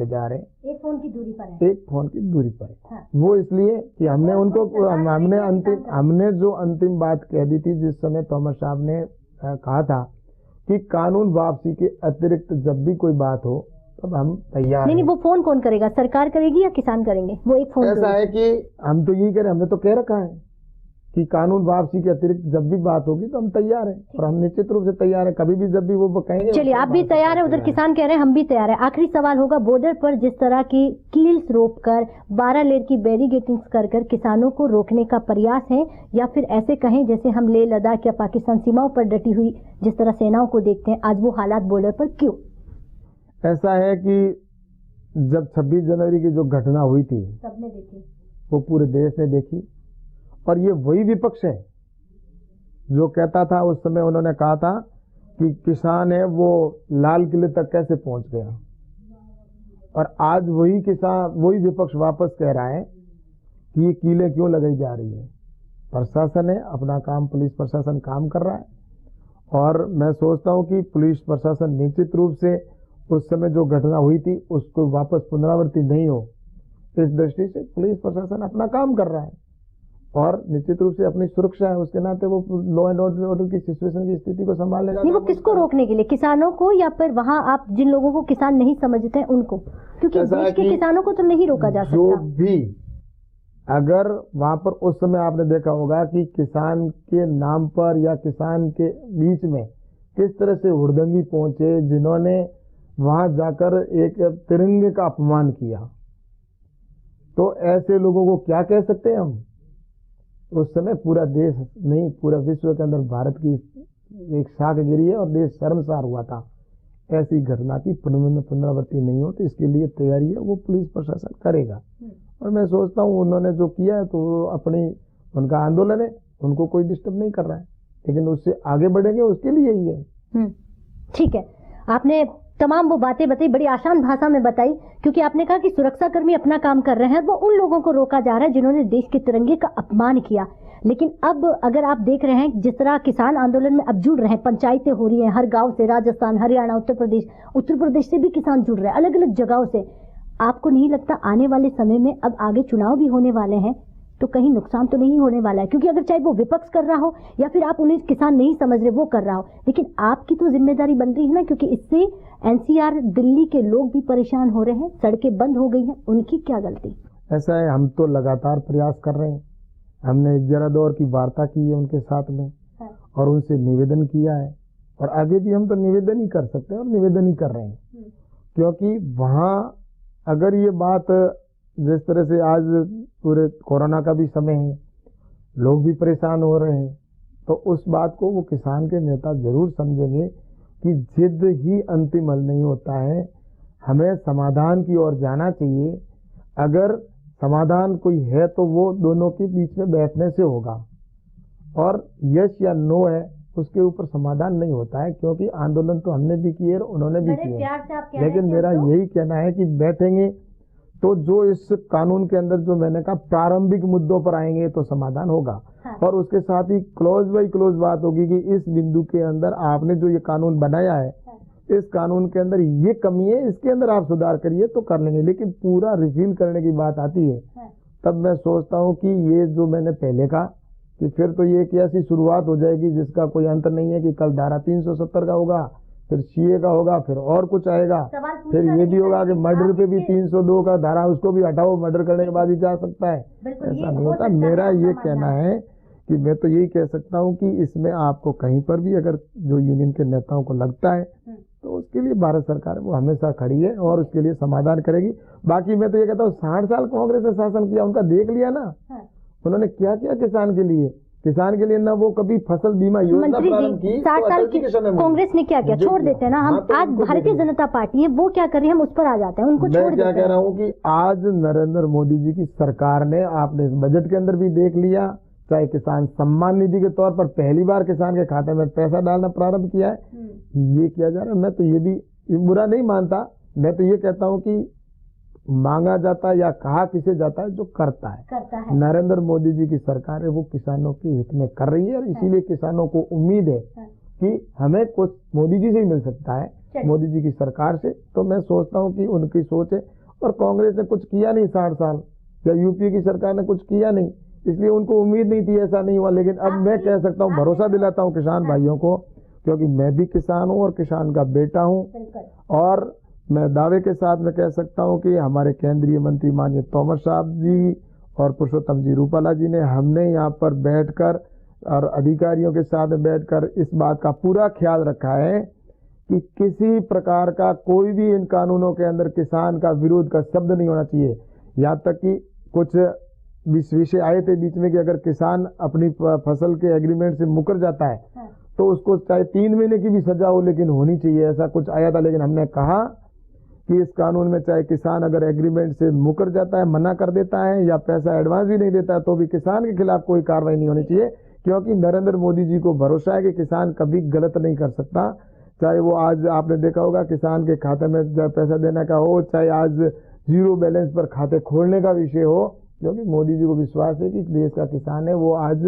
जा रहे हैं, एक फोन की दूरी पर है, एक फोन की दूरी पर है। हाँ। वो इसलिए कि हमने जो अंतिम बात कह दी थी, जिस समय तोमर साहब ने कहा था कि कानून वापसी के अतिरिक्त जब भी कोई बात हो तब हम तैयार नहीं, वो फोन कौन करेगा, सरकार करेगी या किसान करेंगे? वो एक फोन ऐसा है कि हम तो यही कह रहे, हमने तो कह रखा है कि कानून वापसी के अतिरिक्त जब भी बात होगी तो हम तैयार हैं, और हम निश्चित रूप से तैयार हैं, कभी भी जब भी वो कहेंगे। चलिए, आप भी तैयार है, उधर किसान कह रहे हैं हम भी तैयार है। आखिरी सवाल होगा, बॉर्डर पर जिस तरह की कील्स रोक कर 12 लेयर की बैरिगेटिंग कर किसानों को रोकने का प्रयास है, या फिर ऐसे कहें जैसे हम लेह लद्दाख या पाकिस्तान सीमाओं पर डटी हुई जिस तरह सेनाओं को देखते हैं, आज वो हालात बॉर्डर पर क्यों? ऐसा है कि जब 26 जनवरी की जो घटना हुई थी सबने देखी, वो पूरे देश ने देखी, और ये वही विपक्ष है जो कहता था, उस समय उन्होंने कहा था कि किसान है वो लाल किले तक कैसे पहुंच गया, और आज वही किसान, वही विपक्ष वापस कह रहा है कि ये कीलें क्यों लगाई जा रही है। प्रशासन है अपना काम, पुलिस प्रशासन काम कर रहा है, और मैं सोचता हूं कि पुलिस प्रशासन निश्चित रूप से उस समय जो घटना हुई थी उसको वापस पुनरावृत्ति नहीं हो, इस दृष्टि से पुलिस प्रशासन अपना काम कर रहा है, और निश्चित रूप से अपनी सुरक्षा है, उसके नाते वो लॉ एंड ऑर्डर की सिचुएशन की स्थिति को संभालेगा। नहीं, वो किसको रोकने के लिए, किसानों को, या फिर वहां आप जिन लोगों को किसान नहीं समझते हैं उनको? क्योंकि देश के किसानों को तो नहीं रोका जा सकता। जो भी, अगर वहां पर उस समय आपने देखा होगा कि किसान के नाम पर या किसान के बीच में किस तरह से हुड़दंगी पहुंचे, जिन्होंने वहां जाकर एक तिरंगे का अपमान किया, तो ऐसे लोगों को क्या कह सकते हैं हम? उस समय पूरा देश नहीं, पूरा विश्व के अंदर भारत की एक शाख गिरी है और देश शर्मसार हुआ था। ऐसी घटना की पुनरावृत्ति नहीं हो, तो इसके लिए तैयारी है वो पुलिस प्रशासन करेगा, और मैं सोचता हूँ उन्होंने जो किया है तो अपनी, उनका आंदोलन है, उनको कोई डिस्टर्ब नहीं कर रहा है, लेकिन उससे आगे बढ़ेंगे उसके लिए ही है। ठीक है, आपने तमाम वो बातें बताई, बड़ी आसान भाषा में बताई, क्योंकि आपने कहा कि सुरक्षाकर्मी अपना काम कर रहे हैं, वो उन लोगों को रोका जा रहा है जिन्होंने देश के तिरंगे का अपमान किया। लेकिन अब अगर आप देख रहे हैं जिस तरह किसान आंदोलन में अब जुड़ रहे हैं, पंचायतें हो रही हैं हर गांव से, राजस्थान, हरियाणा, उत्तर प्रदेश से भी किसान जुड़ रहे हैं, अलग अलग जगहों से, आपको नहीं लगता आने वाले समय में, अब आगे चुनाव भी होने वाले हैं, तो कहीं नुकसान तो नहीं होने वाला है? क्योंकि अगर चाहे वो विपक्ष कर रहा हो या फिर आप उन्हें किसान नहीं समझ रहे वो कर रहा हो, लेकिन आपकी तो जिम्मेदारी बन रही है ना, क्योंकि इससे एनसीआर दिल्ली के लोग भी परेशान हो रहे हैं, सड़कें बंद हो गई हैं, उनकी क्या गलती? ऐसा है, हम तो लगातार प्रयास कर रहे हैं, हमने 11 दौर की वार्ता की है उनके साथ में, और उनसे निवेदन किया है, और आगे भी हम तो निवेदन ही कर सकते हैं और निवेदन ही कर रहे हैं, क्योंकि वहां अगर ये बात, जिस तरह से आज पूरे कोरोना का भी समय है, लोग भी परेशान हो रहे हैं, तो उस बात को वो किसान के नेता जरूर समझेंगे कि जिद ही अंतिम हल नहीं होता है, हमें समाधान की ओर जाना चाहिए। अगर समाधान कोई है तो वो दोनों के बीच में बैठने से होगा, और यस या नो है उसके ऊपर समाधान नहीं होता है, क्योंकि आंदोलन तो हमने भी किए और उन्होंने भी किए, लेकिन मेरा यही कहना है कि बैठेंगे तो जो इस कानून के अंदर, जो मैंने कहा प्रारंभिक मुद्दों पर आएंगे तो समाधान होगा, और उसके साथ ही क्लोज बाई क्लोज बात होगी कि इस बिंदु के अंदर आपने जो ये कानून बनाया है, इस कानून के अंदर ये कमी है, इसके अंदर आप सुधार करिए तो कर लेंगे। लेकिन पूरा रिफिल करने की बात आती है, तब मैं सोचता हूँ कि ये जो मैंने पहले कहा कि फिर तो ये एक ऐसी शुरुआत हो जाएगी जिसका कोई अंत नहीं है, कि कल धारा 370 का होगा, फिर सीए का होगा, फिर और कुछ आएगा, फिर ये भी होगा कि मर्डर पे भी 302 का धारा, उसको भी हटाओ, मर्डर करने के बाद ही जा सकता है। ऐसा नहीं होता। मेरा ये कहना है कि मैं तो यही कह सकता हूँ कि इसमें आपको कहीं पर भी अगर जो यूनियन के नेताओं को लगता है तो उसके लिए भारत सरकार वो हमेशा खड़ी है और उसके लिए समाधान करेगी। बाकी मैं तो ये कहता हूँ 60 साल कांग्रेस ने शासन किया, उनका देख लिया ना, उन्होंने क्या किया किसान के लिए। किसान के लिए ना वो कभी फसल बीमा योजना प्रारंभ की, 60 साल की कांग्रेस ने क्या किया, छोड़ देते हैं ना हम। आज भारतीय जनता पार्टी है, वो क्या कर रही है, हम उस पर आ जाते हैं, उनको छोड़ देते हैं। मैं क्या कह रहा हूँ कि आज नरेंद्र मोदी जी की सरकार ने, आपने इस बजट के अंदर भी देख लिया, चाहे किसान सम्मान निधि के तौर पर पहली बार किसान के खाते में पैसा डालना प्रारंभ किया है, ये किया जा रहा है। मैं तो ये भी बुरा नहीं मानता, मैं तो ये कहता हूँ कि मांगा जाता है या कहा किसे जाता है, जो करता है। नरेंद्र मोदी जी की सरकार है वो किसानों के हित में कर रही है, और इसीलिए किसानों को उम्मीद है कि हमें कुछ मोदी जी से ही मिल सकता है। मोदी जी की सरकार से। तो मैं सोचता हूँ कि उनकी सोच है, और कांग्रेस ने कुछ किया नहीं 60 साल, या यूपी की सरकार ने कुछ किया नहीं, इसलिए उनको उम्मीद नहीं थी, ऐसा नहीं हुआ। लेकिन अब मैं कह सकता हूँ, भरोसा दिलाता हूँ किसान भाइयों को, क्योंकि मैं भी किसान हूँ और किसान का बेटा हूँ, और मैं दावे के साथ में कह सकता हूँ कि हमारे केंद्रीय मंत्री माननीय तोमर साहब जी और पुरुषोत्तम जी रूपाला जी ने, हमने यहाँ पर बैठकर और अधिकारियों के साथ बैठकर इस बात का पूरा ख्याल रखा है कि किसी प्रकार का कोई भी इन कानूनों के अंदर किसान का विरोध का शब्द नहीं होना चाहिए। यहाँ तक कि कुछ विषय आए थे बीच में कि अगर किसान अपनी फसल के एग्रीमेंट से मुकर जाता है तो उसको चाहे 3 महीने की भी सजा हो, लेकिन होनी चाहिए, ऐसा कुछ आया था। लेकिन हमने कहा कि इस कानून में चाहे किसान अगर एग्रीमेंट से मुकर जाता है, मना कर देता है या पैसा एडवांस भी नहीं देता है, तो भी किसान के खिलाफ कोई कार्रवाई नहीं होनी चाहिए, क्योंकि नरेंद्र मोदी जी को भरोसा है कि किसान कभी गलत नहीं कर सकता। चाहे वो आज आपने देखा होगा किसान के खाते में पैसा देने का हो, चाहे आज 0 बैलेंस पर खाते खोलने का विषय हो, क्योंकि मोदी जी को विश्वास है कि देश का किसान है वो आज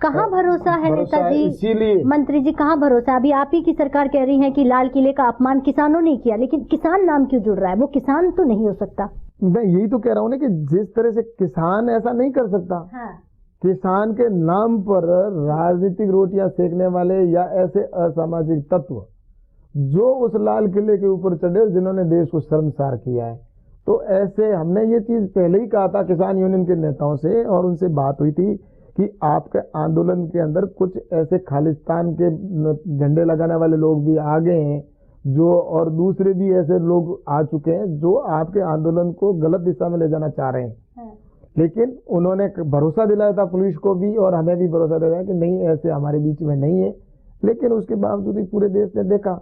कहाँ भरोसा है नेताजी, इसीलिए मंत्री जी कहाँ भरोसा। अभी आप ही की सरकार कह रही है कि लाल किले का अपमान किसानों ने किया, लेकिन किसान नाम क्यों जुड़ रहा है? वो किसान तो नहीं हो सकता। मैं यही तो कह रहा हूँ ना कि जिस तरह से किसान ऐसा नहीं कर सकता। हाँ। किसान के नाम पर राजनीतिक रोटियां सेकने वाले या ऐसे असामाजिक तत्व जो उस लाल किले के ऊपर चढ़े, जिन्होंने देश को शर्मसार किया है, तो ऐसे हमने ये चीज पहले ही कहा था किसान यूनियन के नेताओं से, और उनसे बात हुई थी कि आपके आंदोलन के अंदर कुछ ऐसे खालिस्तान के झंडे लगाने वाले लोग भी आ गए हैं, जो और दूसरे भी ऐसे लोग आ चुके हैं जो आपके आंदोलन को गलत दिशा में ले जाना चाह रहे हैं। लेकिन उन्होंने भरोसा दिलाया था पुलिस को भी, और हमें भी भरोसा दिलाया कि नहीं, ऐसे हमारे बीच में नहीं है। लेकिन उसके बावजूद ही पूरे देश ने देखा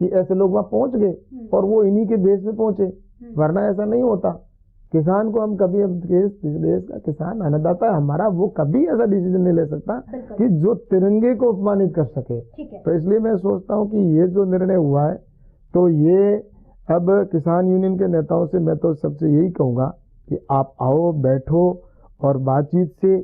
कि ऐसे लोग वहां पहुंच गए, और वो इन्हीं के बेस पे पहुंचे, वरना ऐसा नहीं होता। किसान को हम कभी, देश का किसान अन्नदाता है हमारा, वो कभी ऐसा डिसीजन नहीं ले सकता कि जो तिरंगे को अपमानित कर सके। तो इसलिए मैं सोचता हूँ कि ये जो निर्णय हुआ है, तो ये अब किसान यूनियन के नेताओं से मैं तो सबसे यही कहूंगा कि आप आओ, बैठो और बातचीत से,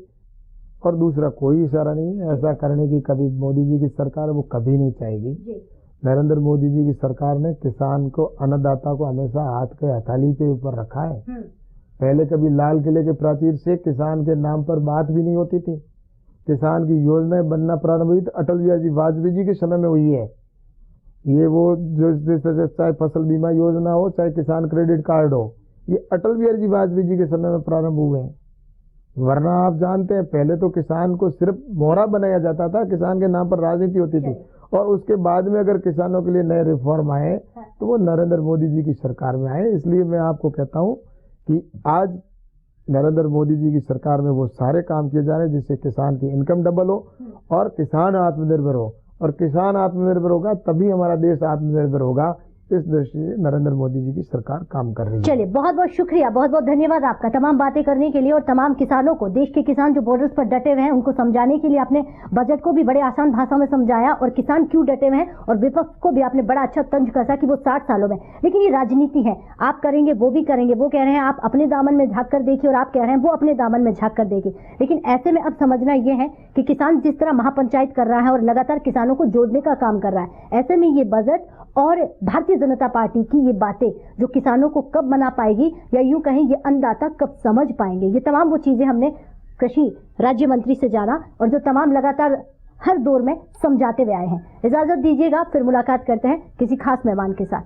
और दूसरा कोई इशारा नहीं है ऐसा करने की कभी मोदी जी की सरकार वो कभी नहीं चाहेगी। नरेंद्र मोदी जी की सरकार ने किसान को, अन्नदाता को हमेशा हाथ के हथेली के ऊपर रखा है। पहले कभी लाल किले के प्राचीर से किसान के नाम पर बात भी नहीं होती थी। किसान की योजनाएं बनना प्रारंभ हुई तो अटल बिहारी वाजपेयी जी के समय में हुई है। ये वो जो चाहे फसल बीमा योजना हो, चाहे किसान क्रेडिट कार्ड हो, ये अटल बिहारी वाजपेयी जी के समय में प्रारंभ हुए हैं। वरना आप जानते हैं पहले तो किसान को सिर्फ मोहरा बनाया जाता था, किसान के नाम पर राजनीति होती थी, और उसके बाद में अगर किसानों के लिए नए रिफॉर्म आए तो वो नरेंद्र मोदी जी की सरकार में आए। इसलिए मैं आपको कहता हूं कि आज नरेंद्र मोदी जी की सरकार में वो सारे काम किए जा रहे हैं जिससे किसान की इनकम डबल हो और किसान आत्मनिर्भर हो, और किसान आत्मनिर्भर होगा तभी हमारा देश आत्मनिर्भर होगा। इस दृष्टि से नरेंद्र मोदी जी की सरकार काम कर रही है। चलिए, बहुत बहुत शुक्रिया, बहुत बहुत धन्यवाद आपका तमाम बातें करने के लिए, और तमाम किसानों को, देश के किसान जो बॉर्डर्स पर डटे हुए हैं उनको समझाने के लिए आपने बजट को भी बड़े आसान भाषा में समझाया, और किसान क्यों डटे हुए हैं, और विपक्ष को भी आपने बड़ा अच्छा तंज कसा कि वो 60 सालों में। लेकिन ये राजनीति है, आप करेंगे वो भी करेंगे, वो कह रहे हैं आप अपने दामन में झांक कर देखिए, और आप कह रहे हैं वो अपने दामन में झांक कर देखिए। लेकिन ऐसे में अब समझना यह है कि किसान जिस तरह महापंचायत कर रहा है और लगातार किसानों को जोड़ने का काम कर रहा है, ऐसे में ये बजट और भारतीय जनता पार्टी की ये बातें जो किसानों को कब मना पाएगी, या यूं कहें ये अन्नदाता कब समझ पाएंगे, ये तमाम वो चीजें हमने कृषि राज्य मंत्री से जाना, और जो तमाम लगातार हर दौर में समझाते हुए आए हैं। इजाजत दीजिएगा, फिर मुलाकात करते हैं किसी खास मेहमान के साथ।